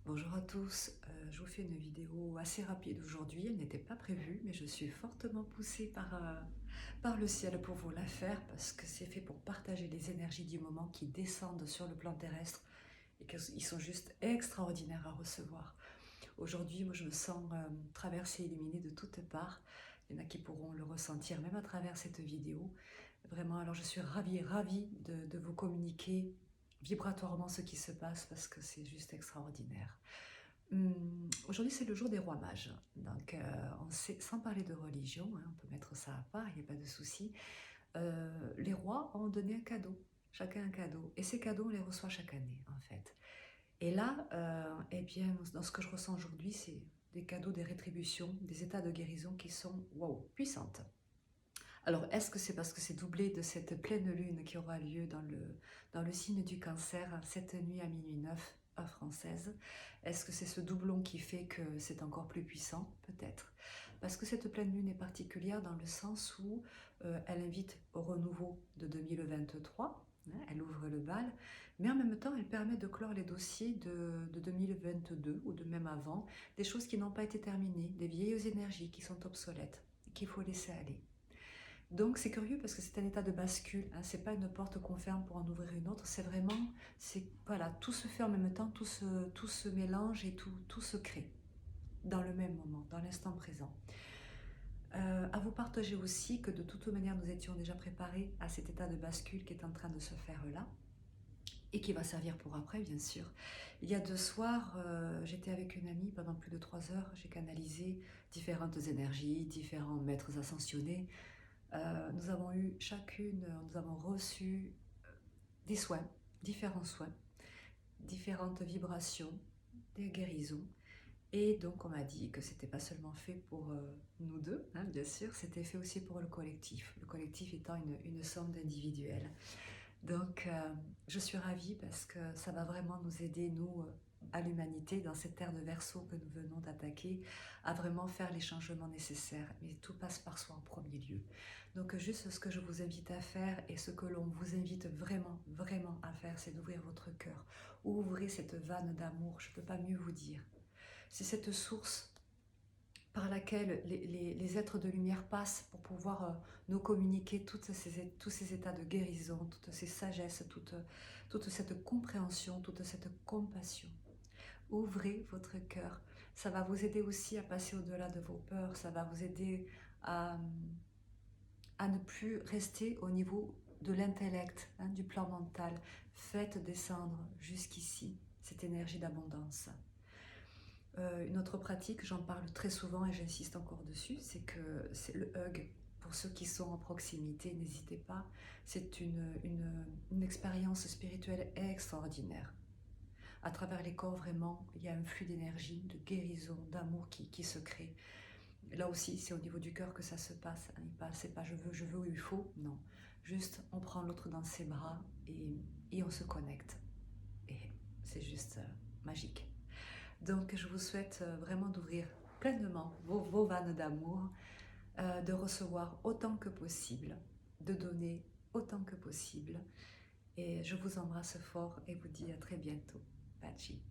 Bonjour à tous, je vous fais une vidéo assez rapide aujourd'hui, elle n'était pas prévue, mais je suis fortement poussée par le ciel pour vous la faire parce que c'est fait pour partager les énergies du moment qui descendent sur le plan terrestre et qu'ils sont juste extraordinaires à recevoir. Aujourd'hui, moi je me sens traversée, illuminée de toutes parts. Il y en a qui pourront le ressentir même à travers cette vidéo. Vraiment, alors je suis ravie de vous communiquer vibratoirement ce qui se passe parce que c'est juste extraordinaire. Aujourd'hui, c'est le jour des rois mages. Donc, on sait, sans parler de religion, hein, on peut mettre ça à part, il n'y a pas de souci. Les rois ont donné un cadeau, chacun un cadeau. Et ces cadeaux, on les reçoit chaque année, en fait. Et là, eh bien, dans ce que je ressens aujourd'hui, c'est des cadeaux, des rétributions, des états de guérison qui sont, waouh, puissantes. Alors, est-ce que c'est parce que c'est doublé de cette pleine lune qui aura lieu dans le signe du cancer, cette nuit à minuit 9, heure française? Est-ce que c'est ce doublon qui fait que c'est encore plus puissant? Peut-être. Parce que cette pleine lune est particulière dans le sens où elle invite au renouveau de 2023, hein, elle ouvre le bal, mais en même temps, elle permet de clore les dossiers de 2022 ou de même avant, des choses qui n'ont pas été terminées, des vieilles énergies qui sont obsolètes, qu'il faut laisser aller. Donc c'est curieux parce que c'est un état de bascule, hein, c'est pas une porte qu'on ferme pour en ouvrir une autre, c'est vraiment, voilà, tout se fait en même temps, tout se mélange et tout se crée dans le même moment, dans l'instant présent. À vous partager aussi que de toute manière nous étions déjà préparés à cet état de bascule qui est en train de se faire là et qui va servir pour après bien sûr. Il y a 2 soirs, j'étais avec une amie pendant plus de 3 heures, j'ai canalisé différentes énergies, différents maîtres ascensionnés. Nous avons eu chacune, nous avons reçu des soins, différents soins, différentes vibrations, des guérisons. Et donc on m'a dit que c'était pas seulement fait pour nous deux, hein, bien sûr, c'était fait aussi pour le collectif étant une somme d'individuels. Donc, je suis ravie parce que ça va vraiment nous aider, nous, à l'humanité, dans cette ère de Verseau que nous venons d'attaquer, à vraiment faire les changements nécessaires. Mais tout passe par soi en premier lieu. Donc, juste ce que je vous invite à faire et ce que l'on vous invite vraiment à faire, c'est d'ouvrir votre cœur. Ouvrez cette vanne d'amour, je ne peux pas mieux vous dire. C'est cette source par laquelle les êtres de lumière passent pour pouvoir nous communiquer tous ces états de guérison, toutes ces sagesses, toute cette compréhension, toute cette compassion. Ouvrez votre cœur. Ça va vous aider aussi à passer au-delà de vos peurs. Ça va vous aider à, à ne plus rester au niveau de l'intellect, hein, du plan mental. Faites descendre jusqu'ici cette énergie d'abondance. Une autre pratique, j'en parle très souvent et j'insiste encore dessus, c'est que c'est le hug. Pour ceux qui sont en proximité, n'hésitez pas. C'est une expérience spirituelle extraordinaire. À travers les corps, vraiment, il y a un flux d'énergie, de guérison, d'amour qui se crée. Là aussi, c'est au niveau du cœur que ça se passe. C'est pas je veux où il faut. Non. Juste, on prend l'autre dans ses bras et on se connecte. Et c'est juste magique. Donc, je vous souhaite vraiment d'ouvrir pleinement vos vannes d'amour, de recevoir autant que possible, de donner autant que possible. Et je vous embrasse fort et vous dis à très bientôt. Pachi.